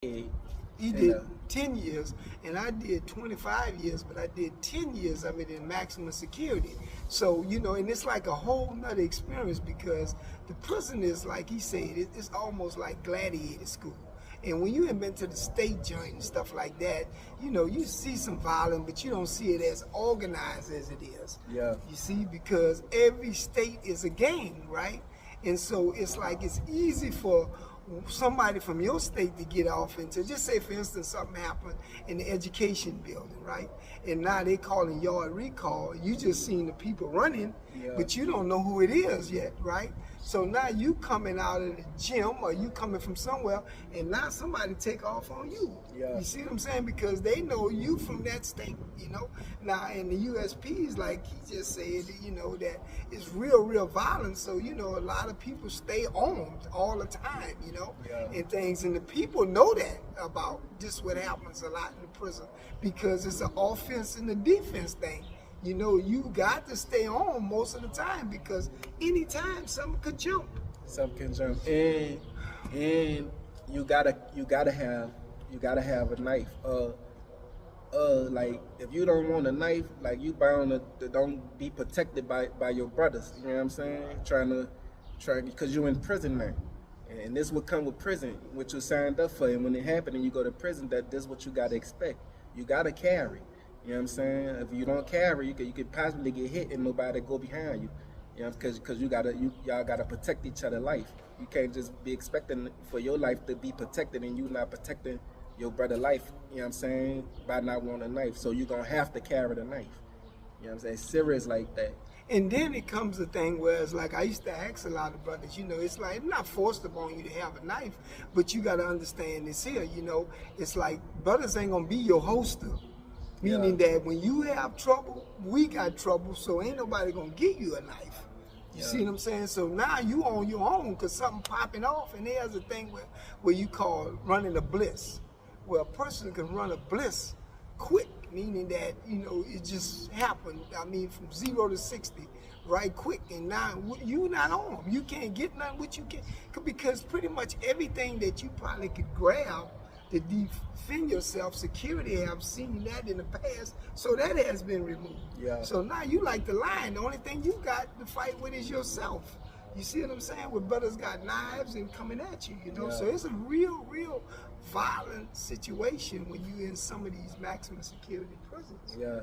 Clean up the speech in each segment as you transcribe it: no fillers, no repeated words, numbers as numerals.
He And did 10 years, and I did 25 years, but I did 10 years of it in maximum security. So, and it's like a whole nother experience because the prison is, like he said, it's almost like gladiator school. And when you have been to the state joint and stuff like that, you see some violence, but you don't see it as organized as it is. yeah, You see, because every state is a gang, right? And so it's like it's easy for somebody from your state to get off into, just say for instance something happened in the education building, right? And now they calling yard recall. You just seen the people running, yeah, but you don't know who it is yet, right? So now you coming out of the gym or you coming from somewhere, and now somebody take off on you. yeah, You see what I'm saying? Because they know you from that state, Now, in the USPs, like he just said, that it's real violence. So, a lot of people stay armed all the time, yeah, and things. And the people know that about just what happens a lot in the prison because it's an offense and a defense thing. You got to stay on most of the time because anytime something could jump. some can jump. And you gotta have a knife. Like if you don't want a knife, like you bound to don't be protected by your brothers. You know what I'm saying? Trying because you're in prison now. And this would come with prison, what you signed up for. And when it happened and you go to prison, this is what you gotta expect. You gotta carry. You know what I'm saying? If you don't carry, you could possibly get hit and nobody go behind you. You know, because y'all gotta protect each other's life. You can't just be expecting for your life to be protected and you not protecting your brother life. You know what I'm saying? By not wanting a knife, so you're gonna have to carry the knife. You know what I'm saying? Serious like that. And then it comes a thing where it's like I used to ask a lot of brothers, it's like it's not forced upon you to have a knife, but you got to understand this here, it's like brothers ain't gonna be your holster, meaning that when you have trouble, we got trouble, so ain't nobody gonna give you a knife. You see what I'm saying? So now you on your own because something popping off, and there's a thing where you call running a bliss, where a person can run a bliss quick, meaning that it just happened. I mean, from 0 to 60 right quick, and now you not on. You can't get nothing. What you can, because pretty much everything that you probably could grab to defend yourself, security have seen that in the past, so that has been removed. Yeah. So now you like the lion. The only thing you got to fight with is yourself. You see what I'm saying? Where brothers got knives and coming at you, Yeah. So it's a real violent situation when you in some of these maximum security prisons. Yeah,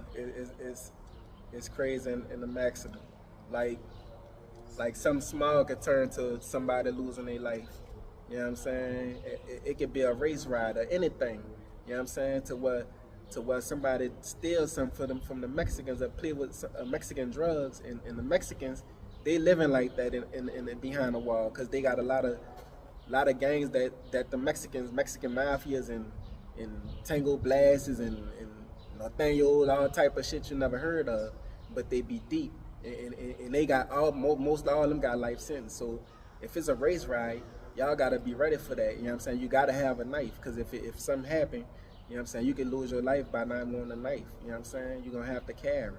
it's crazy in the maximum. Like something small could turn to somebody losing their life. You know what I'm saying? It could be a race ride or anything. You know what I'm saying? To what somebody steals something from the Mexicans that play with Mexican drugs, and the Mexicans, they living like that in behind the wall because they got a lot of gangs that the Mexican mafias and Tango Blasts and Nathaniel, all type of shit you never heard of, but they be deep and they got most all of them got life sentence. So if it's a race ride, y'all gotta be ready for that. You know what I'm saying? You gotta have a knife because if something happen, you know what I'm saying, you can lose your life by not wanting a knife. You know what I'm saying? You're gonna have to carry.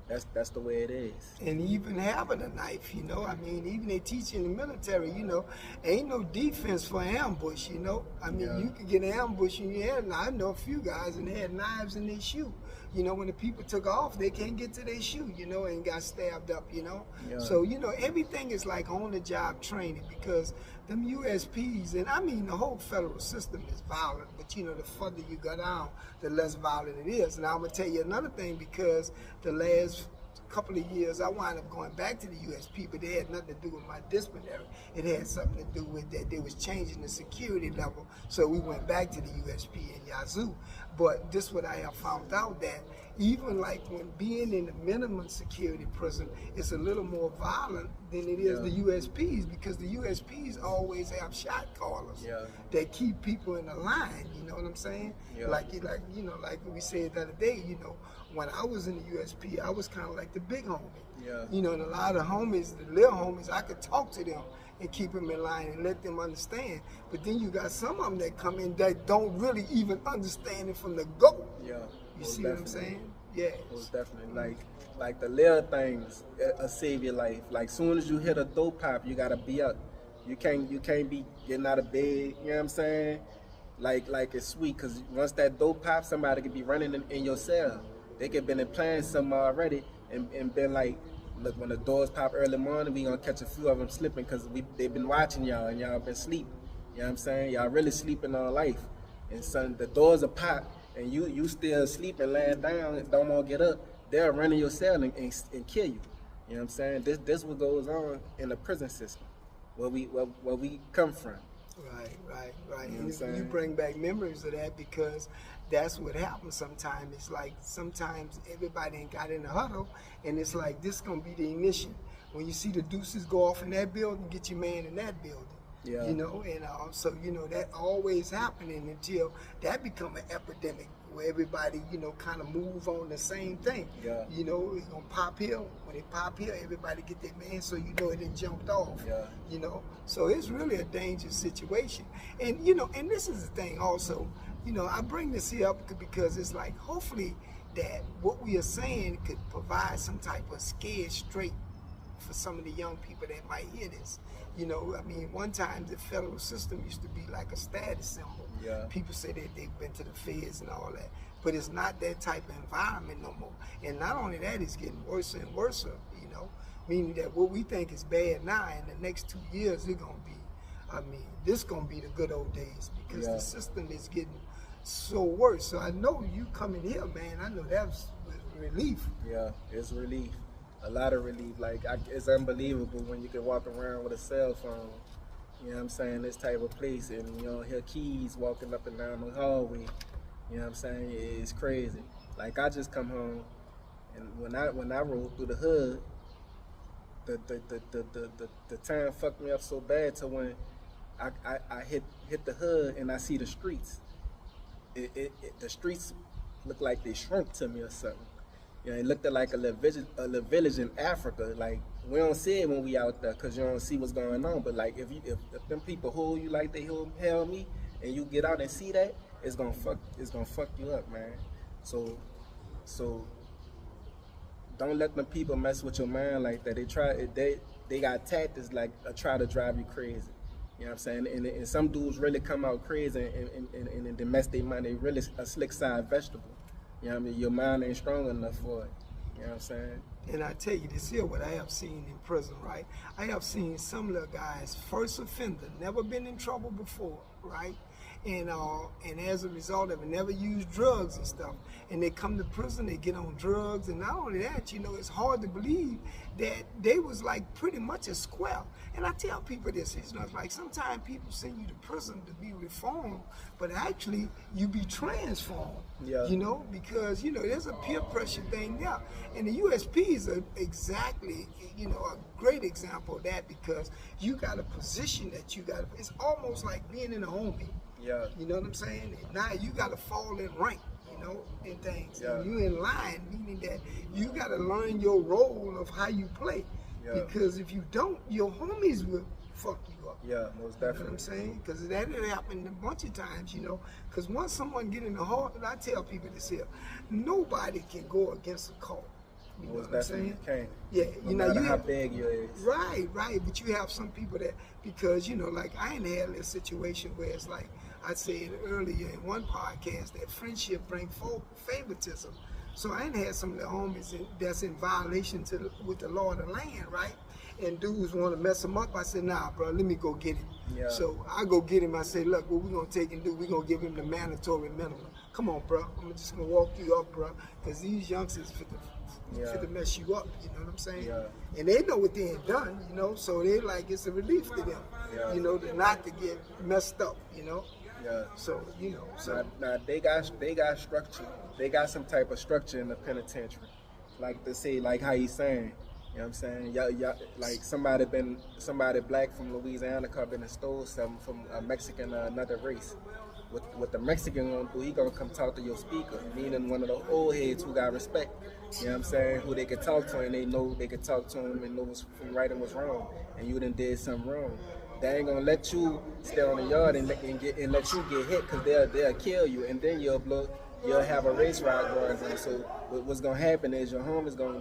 That's the way it is. And even having a knife, I mean, even they teach in the military, ain't no defense for ambush, I mean, Yeah. you could get an ambush in your head, and I know a few guys and they had knives in their shoe. When the people took off, they can't get to their shoe, and got stabbed up, Yeah. So, everything is like on the job training because them USPs, and I mean, the whole federal system is violent, but the further you go down, the less violent it is. And I'm going to tell you another thing because the last couple of years, I wound up going back to the USP, but it had nothing to do with my disciplinary. It had something to do with that they was changing the security level, so we went back to the USP in Yazoo. But this what I have found out that even like when being in the minimum security prison, it's a little more violent than it is the USPs because the USPs always have shot callers that keep people in the line. You know what I'm saying? Yeah. Like we said the other day. When I was in the USP, I was kind of like the big homie. Yeah. And a lot of homies, the little homies, I could talk to them and keep them in line and let them understand. But then you got some of them that come in that don't really even understand it from the go. Yeah. You see what I'm saying? Yeah. Most definitely. Like the little things save your life. Like soon as you hit a dope pop, you gotta be up. You can't be getting out of bed. You know what I'm saying? like it's sweet, cause once that door pops, somebody could be running in your cell. They could been planning something already and been like, look, when the doors pop early morning, we gonna catch a few of them slipping, cause they've been watching y'all and y'all been sleep. You know what I'm saying? Y'all really sleeping on life, and son, the doors are pop and you still sleeping, laying down, and don't want to get up. They'll run in your cell and kill you. You know what I'm saying? This what goes on in the prison system, where we come from. Right. You know what I'm You saying? bring back memories of that because that's what happens sometimes. It's like sometimes everybody ain't got in a huddle, and it's like this gonna be the ignition. When you see the deuces go off in that building, get your man in that building. Yeah. You know, and so you know that always happening until that become an epidemic where everybody, you know, kind of move on the same thing. Yeah. You know, it's gonna pop here. When it pop here, everybody get their man, so you know it done jumped off. Yeah. You know, so it's really a dangerous situation. And you know, and this is the thing also. You know, I bring this here up because it's like hopefully that what we are saying could provide some type of scared straight for some of the young people that might hear this. You know, I mean, one time the federal system used to be like a status symbol. Yeah. People say that they've been to the feds and all that, but it's not that type of environment no more. And not only that, it's getting worse and worse, you know, meaning that what we think is bad now, in the next 2 years, it's going to be, I mean, this going to be the good old days because the system is getting so worse. So I know you coming here, man, I know that's relief. Yeah, it's relief. A lot of relief. Like, it's unbelievable when you can walk around with a cell phone, you know what I'm saying, this type of place, and you don't hear keys walking up and down the hallway. You know what I'm saying? It's crazy. Like, I just come home, and when I roll through the hood, the time fucked me up so bad to when I hit the hood and I see the streets. The streets look like they shrunk to me or something. You know, it looked like a little village in Africa. Like, we don't see it when we out there because you don't see what's going on. But like, if them people hold you like they held me, and you get out and see that, it's gonna fuck you up, man. So don't let them people mess with your mind like that. They got tactics like try to drive you crazy. You know what I'm saying? And some dudes really come out crazy and they mess their mind. They really a slick side vegetable. You know what I mean? Your mind ain't strong enough for it. You know what I'm saying? And I tell you, this here what I have seen in prison, right? I have seen some little guys, first offender, never been in trouble before, right? And as a result of it, never used drugs and stuff. And they come to prison, they get on drugs, and not only that, you know, it's hard to believe that they was like pretty much a square. And I tell people this, it's not like sometimes people send you to prison to be reformed, but actually you be transformed. Yeah. You know, because you know there's a peer pressure thing there, and the USP is exactly, you know, a great example of that because you got a position that you got. It's almost like being in a homie. Yeah. You know what I'm saying? And now you got to fall in rank, you know, in things. Yeah. And you in line, meaning that you got to learn your role of how you play. Yeah. Because if you don't, your homies will fuck you up. Yeah, most You know what definitely. I'm saying? Because that had happened a bunch of times, you know. Because once someone get in the heart, and I tell people this here, nobody can go against a cult. You know Most what I'm definitely saying? you Yeah, can't. No you know, matter you how have, big you is. right. But you have some people that, because, you know, like I ain't had this situation where it's like, I said earlier in one podcast that friendship bring favoritism. So I ain't had some of the homies that's in violation with the law of the land, right? And dudes want to mess him up. I said, nah, bro, let me go get him. Yeah. So I go get him. I say, look, what we going to take and do, we going to give him the mandatory minimum. Come on, bro. I'm just going to walk you up, bro, because these youngsters fit to mess you up, you know what I'm saying? Yeah. And they know what they had done, you know, so they like, it's a relief to them, Yeah. you know, not to get messed up, you know? Yeah. So, you know, so. Now they got structure. They got some type of structure in the penitentiary. Like to say, like how he's saying. You know what I'm saying? Y'all, like somebody black from Louisiana come in and stole something from a Mexican or another race. What the Mexican gonna do, he gonna come talk to your speaker, meaning one of the old heads who got respect. You know what I'm saying? Who they can talk to and they know they can talk to him and know what's right and what's wrong. And you done did something wrong. They ain't gonna let you stay on the yard and let you get hit because they'll kill you and then you'll have a race ride going on. So what's gonna happen is your home is gonna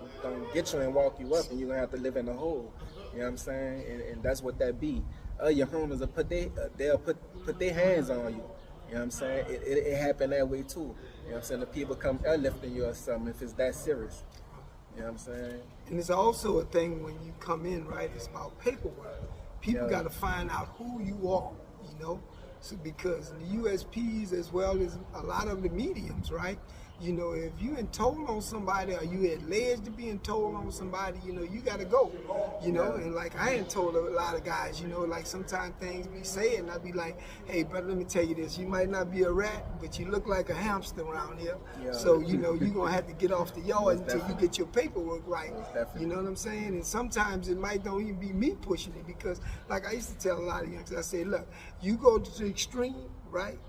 get you and walk you up and you're gonna have to live in a hole. You know what I'm saying? And that's what that be. Your homies will they'll put their hands on you. You know what I'm saying? It happened that way too. You know what I'm saying? The people come airlifting you or something if it's that serious. You know what I'm saying? And it's also a thing when you come in, right? It's about paperwork. People Yeah. got to find out who you are, you know? So because the USPs as well as a lot of the mediums, right? You know, if you in told on somebody or you alleged to being told on somebody, you know, you got to go, you know? Yeah. And like I ain't told a lot of guys, you know, like sometimes things be said and I be like, hey, brother, let me tell you this. You might not be a rat, but you look like a hamster around here. Yeah. So, you know, you're going to have to get off the yard Most until you definitely. get your paperwork right. Most definitely. You know what I'm saying? And sometimes it might don't even be me pushing it because, like I used to tell a lot of youngsters, I say, look, you go to the extreme, right?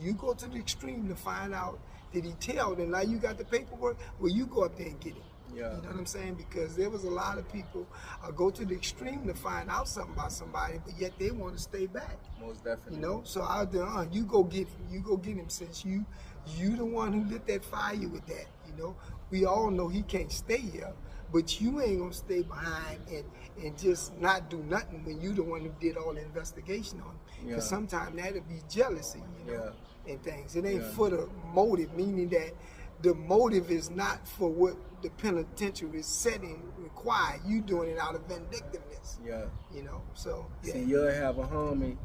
You go to the extreme to find out did he tell them now you got the paperwork? Well, you go up there and get it. Yeah. You know what I'm saying? Because there was a lot of people go to the extreme to find out something about somebody, but yet they want to stay back. Most definitely. You know, so I do. You go get him. You go get him since you the one who lit that fire with that. You know, we all know he can't stay here, but you ain't gonna stay behind and just not do nothing when you the one who did all the investigation on him. Because Yeah. sometimes that'll be jealousy, you know, and things. It ain't Yeah. for the motive, meaning that the motive is not for what the penitentiary setting require. You doing it out of vindictiveness. Yeah. You know, so yeah. See, you'll have a homie